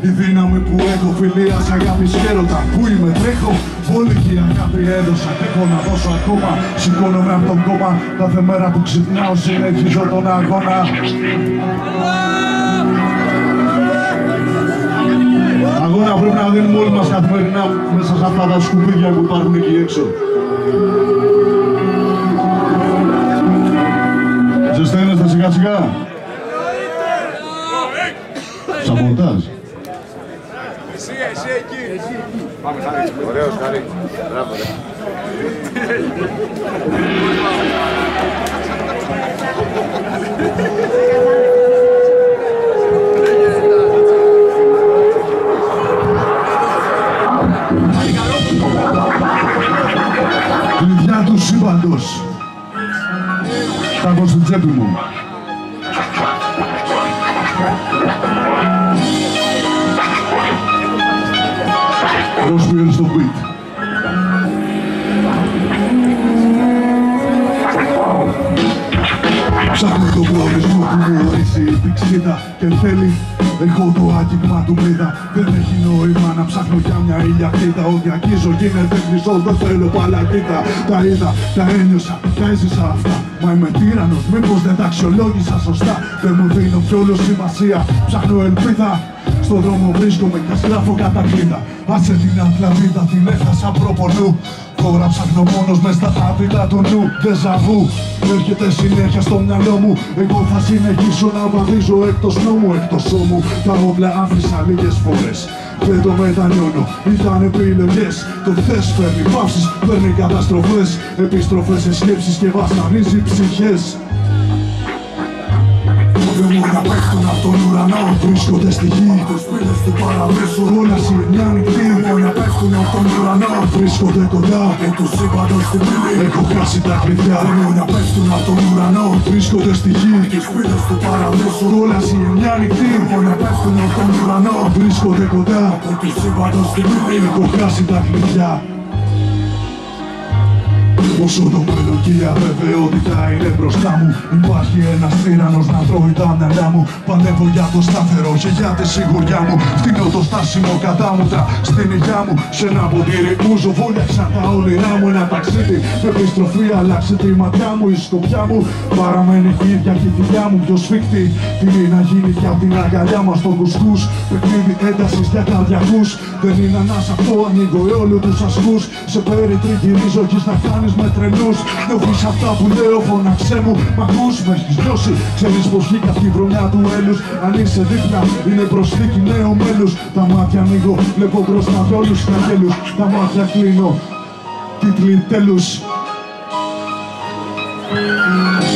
Η δύναμη που έχω, φιλίας, αγάπης και έρωτα. Πού είμαι, τρέχω, όλη αγάπη έδωσα. Έχω να δώσω ακόμα, σηκώνομαι από τον κόμμα. Κάθε μέρα που ξυπνάω συνεχίζω τον αγώνα. Αγώνα πρέπει να δίνουμε όλοι μας καθημερινά μέσα σε αυτά τα σκουπίδια που υπάρχουν εκεί έξω. Ζεσταίνεστε σιγά σιγά. Σαμποτάζ. Εσύ εκεί. Πάμε Χαρή. Ωραίος Χαρή. Μπράβο ρε. Κλειδιά του σύμπαντος. Τα έχω στην τσέπη μου. Ροσπιέλ στο beat. Ψάχνω το προορισμό που μου ορίσει η πηξίδα και εν τέλει έχω το άγγιγμα του μύδα. Δεν έχει νόημα να ψάχνω για μια ηλιακίδα. Ό,τι αγγίζω γίνεται χρυσό, δεν θέλω παλακίδα. Τα είδα, τα ένιωσα, τα έζησα αυτά. Μα είμαι τύραννος, μήπως δεν τα αξιολόγησα σωστά. Δεν μου δίνω κι όλο σημασία, ψάχνω ελπίδα. Στον δρόμο βρίσκομαι και στράφω κατακλείδα. Άσε την Ατλαντίδα, την έχασα προπολού. Τώρα ψάχνω μόνος μες στα άδειλα του νου. Δεζαβού, έρχεται συνέχεια στο μυαλό μου. Εγώ θα συνεχίσω να βαδίζω εκτός νόμου, εκτός ώμου. Τα όπλα άφησα λίγες φορές, δεν το μετανιώνω, ήταν επιλογές. Το χθες φέρνει παύσεις, φέρνει καταστροφές. Επιστροφές σε σκέψεις και βασανίζει ψυχές. Δαιμόνια πέφτουν απ' τον ουρανό, βρίσκονται στη γη. Τους πύλες του παραδείσου, όλα μια νυχτή. Δαιμόνια πέφτουν απ' τον ουρανό, βρίσκονται κοντά. Εν του σύμπαντος στην πύλη, έχω χάσει τα κλειδιά. Δαιμόνια πέφτουν απ' τον ουρανό, βρίσκονται στη γη. Τους πύλες του παραδείσου, όλα μια νυχτή. Δαιμόνια πέφτουν απ' τον ουρανό, βρίσκονται κοντά. Εν του σύμπαντος στην πύλη, έχω χάσει τα κλειδιά. Όσο το μέλλον και η αβεβαιότητα είναι μπροστά μου, υπάρχει ένας τύραννος να τρώει τα μυαλά μου. Παλεύω για το σταθερό και για τη σιγουριά μου. Φτύνω το στάσιμο κατάμουτρα στην υγειά μου. Σε ένα ποτήρι μου ζωβούλιαξα τα όνειρά μου. Ένα ταξίδι με επιστροφή αλλάξε τη ματιά μου. Η σκοπιά μου παραμένει η ίδια και η θηλιά μου πιο σφίχτη. Τιμή να γίνει κι απ' την αγκαλιά μας το κουσκούς. Παιχνίδι έντασης για καρδιακούς. Δεν είναι ανάσα αυτό, ανοίγω όλου τους ασκούς. Σε περιτριγυρίζω κι θα κάνεις με τρελούς. Νιώθεις αυτά που λέω, φώναξέ μου. Μ' ακούς, με έχεις νιώσει. Ξέρεις πως βγήκα από τη βρονιά του έλους. Αν είσαι δίπλα, είναι προσθήκη νέο μέλους. Τα μάτια ανοίγω, βλέπω μπροστά από όλους τους αγγέλους. Τα μάτια κλείνω, τίτλοι τέλους.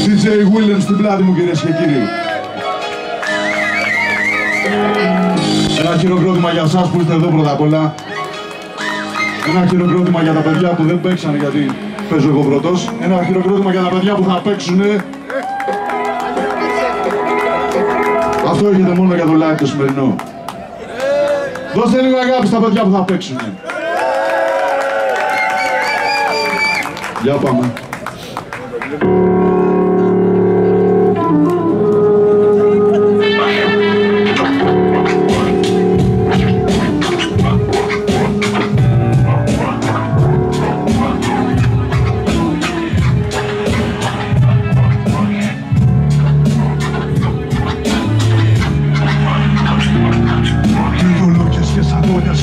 DJ Williams στην πλάτη μου, κυρίες και κύριοι. Ένα χειροκρότημα για εσάς που είστε εδώ πρώτα απ' όλα. Ένα χειροκρότημα για τα παιδιά που δεν παίξανε γιατί παίζω εγώ πρώτος. Ένα χειροκρότημα για τα παιδιά που θα παίξουνε. Αυτό έρχεται μόνο για το live το σημερινό. Δώστε λίγο αγάπη στα παιδιά που θα παίξουνε. Για πάμε.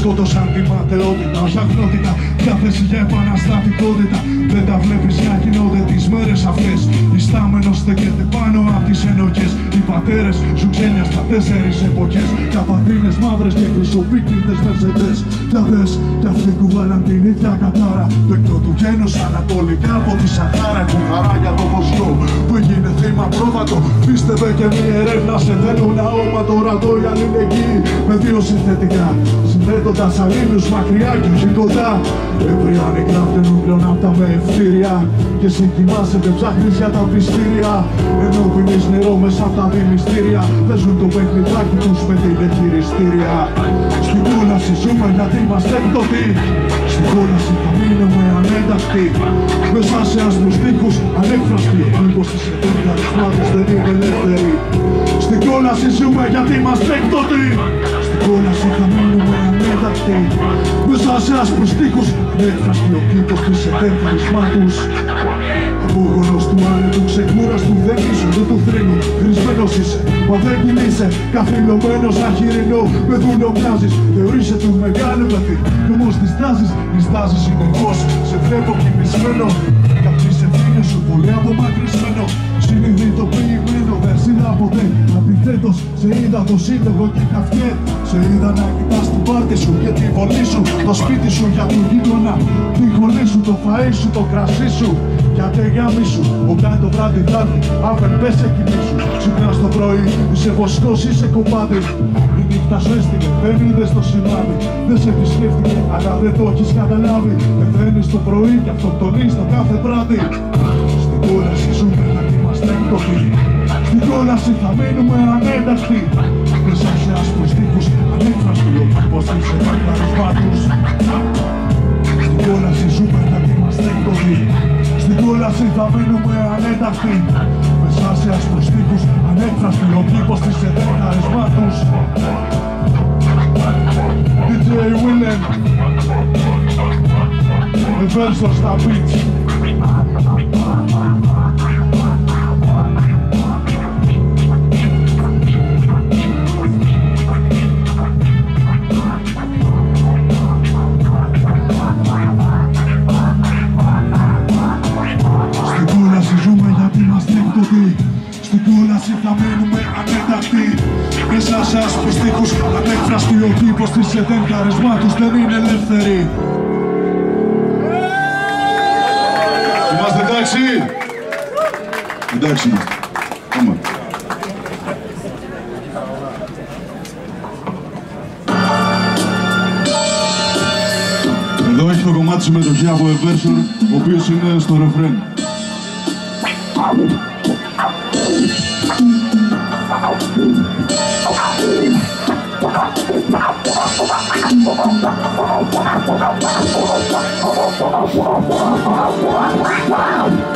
Σκότωσαν τη ματαιότητα, ως αγνότητα, διάθεση για επαναστατικότητα. Δεν τα βλέπεις να γίνονται τις μέρες αυτές. Ιστάμενος στέκεται πάνω απ' τις ενοχές. Οι πατέρες σου ξένια στα 4 εποχές. Καπατίνες μαύρες και χρυσοπίκριτες μερσεντές. Τα δες κι αυτοί κουβάλαν την ίδια κατάρα. Το εκτό του γένους ανατολικά από τη Σαχάρα. Έχουν χαρά για το βοσκό που έγινε θύμα πρόβατο. Πίστευε και μη ερεύνα σε θέλουν αόματο ρατό η αλληλεγγύη. Με δύο συνθετικά συνθέτοντας αλλήλους μακριά κι όχι κοντά. Εβριάνοι γράφτενουν πλέον απ' τα με ευτήρια. Και εσύ κοιμάσαι και ψάχνεις για τα πιστήρια. Ενώ πίνεις νερό μέσα απ' τα δηληστήρια. Παίζουν το παιχνιδάκι τους με την εχειριστήρια. Στην κούλα κόλαση ζούμε γιατί είμαστε έκδοτοι. Στην κόλαση θα μείνουμε ανέντακτοι. Μέσα σε άσπρους τοίχους ανέκφραστοι. Μήπως τις εταιρείες δεν είναι ελεύθεροι. Στην κόλαση ζούμε γιατί είμαστε έκδοτοι. Στην κόλαση θα μείνουμε ανέντακτοι. Μέσα σε άσπρους τοίχους ανέκφραστοι. Ο κήπος της εταιρείας μάτους. Απόγονος του άνετου, ξεκούραστου δεν ήσουν, δεν του θρήνου. Χρησμένος είσαι, μα δεν κινείσαι. Καθυλωμένος αχυρινό, με δούλο μοιάζεις. Θεωρείσαι του μεγάλου παιδί, κι όμως διστάζεις. Διστάζεις συνεχώς, σε βλέπω κοιμισμένο. Απ' τις ευθύνες σου πολύ απομακρυσμένο. Συνειδητοποιημένο, δεν σε είδα ποτέ. Αντιθέτως, σε είδα το σύλλογο και καφιέ. Σε είδα να κοιτάς την πάρτι σου και τη βολή σου. Το σπίτι σου για τον γείτονα. Τη γολή σου, το φαΐ σου, το κρασί σου. Για τεγάμι σου, όταν το βράδυ θα έρθει. Άφεν πες σε κοιμή σου. Ξυπνάς το πρωί, είσαι βοσκός, είσαι κομμάτι. Η νύχτα σου έστειλε, δεν είδες το σημάδι. Δεν σε επισκέφτηκε, αλλά δεν το έχεις καταλάβει. Πεθαίνεις το πρωί και αυτοκτονείς το κάθε βράδυ. Στην κόλαση ζούμε γιατί είμαστε έκδοτοι. Στην κόλαση θα μείνουμε ανέντακτοι. Μέσα σε άσπρους τοίχους ανέκφραστοι. Ο κήπος της εταιρείας. Στην κόλαση ζούμε γιατί είμαστε έκδοτοι. Στην κόλαση θα μείνουμε ανέντακτοι. Μέσα σε άσπρους τοίχους ανέκφραστοι. Ο κήπος της εταιρείας. DJ Willen με βέρσο στα beats. Στην κόλαση θα μείνουμε ανέντακτοι. Μέσα σε άσπρους τοίχους ανέκφραστοι. Ο κήπος της ΕΔΕΝ χαρισμά τους δεν είναι ελεύθεροι. Είμαστε εντάξει? Εντάξει είμαστε. Πάμε. Εδώ έχει το κομμάτι συμμετοχή από Everson, ο οποίος είναι στο ρεφρέν.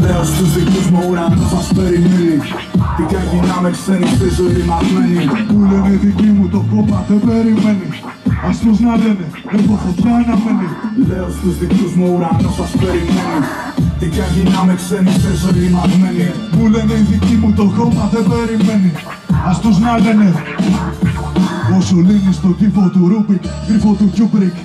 Λέω στους δικούς μου ουρανούς σας περιμένει. Τι κι αν γίναμε ξένοι στη ζωή μαγμένοι. Που λένε δικοί μου το κόμμα δεν περιμένει. Ας τους να λένε, έχω φωτιά να μένει. Λέω στους δικούς μου ουρανούς σας περιμένει. Τι κι αν γίναμε ξένοι στη ζωή μαγμένοι. Που λένε οι δικοί μου το κόμμα δεν περιμένει. Ας τους να λένε. Όσο λύνει στον τύπο του Ρούμπικ, γρίφο του Κιούμπρικ.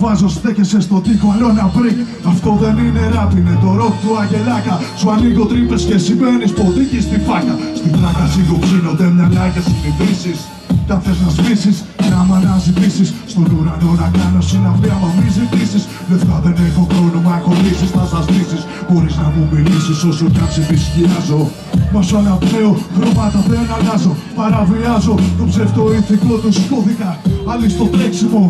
Βάζω στέκεσαι στο τοίχο, άλλο ένα μπρικ. Αυτό δεν είναι ράπ, είναι το ροκ του Αγγελάκα. Σου ανοίγω τρύπες και σημαίνεις ποδίκι στη φάκα. Στην τράκα σιγοψύνονται μυαλά και συνειδήσεις. Κι αν θες να σβήσεις, να μ' αναζητήσεις. Στον ουρανό να κάνω συναυλία, μα μη ζητήσεις. Λεφτά δεν έχω χρόνο, μα έχω λύσεις, θα σας λύσεις. Μπορείς να μου μιλήσεις όσο κι αν σε δυσκιάζω. Μα σου αναπνέω, χρώματα δεν αλλάζω. Παραβιάζω το ψευτοηθικό τους κώδικα. Άλλοι στο τρέξιμο.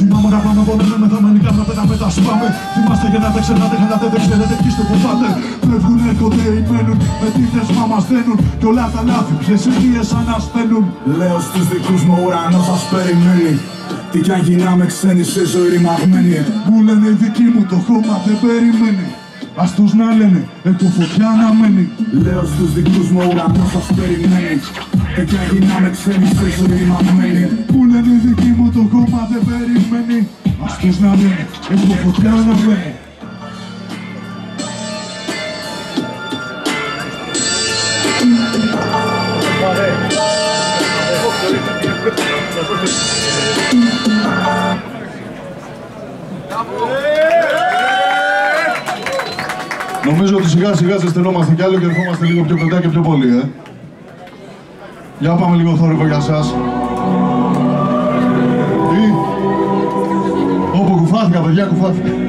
Θυμάμαι να πάμε από με τα μανικά, να πετάμε τα σπάμε. Θυμάστε για να τα ξεχνάτε, χαλάτε, δεν ξέρετε κι είστε που πάτε. Φεύγουν, έρχονται, ημένουν, με τι θέσμα μας δένουν. Κι όλα τα λάθη, ποιες αιτίες ανασθένουν. Λέω στους δικούς μου ουρανός σας περιμένει. Τι κι αν γίναμε ξένοι σε ζωή ρημαγμένοι. Μου λένε οι δικοί μου το χώμα δεν περιμένει. Ας τους να λένε, έχω φωτιά να μένει. Λέω στους δικούς μου ουρανός σας περιμένει. Τι κι αν γίναμε ξένοι σε ζωή ρημαγμένοι. Μου λένε οι δικοί μου το χώμα δεν περιμένει. Ας τους να λένε, έχω φωτιά να μένει. Νομίζω ότι σιγά σιγά ζεσθενόμαστε κι άλλο και ερχόμαστε λίγο πιο κοντά και πιο πολύ, Για πάμε λίγο θόρυβο για σας. Τι? Όπου κουφάθηκα, παιδιά, κουφάθηκα.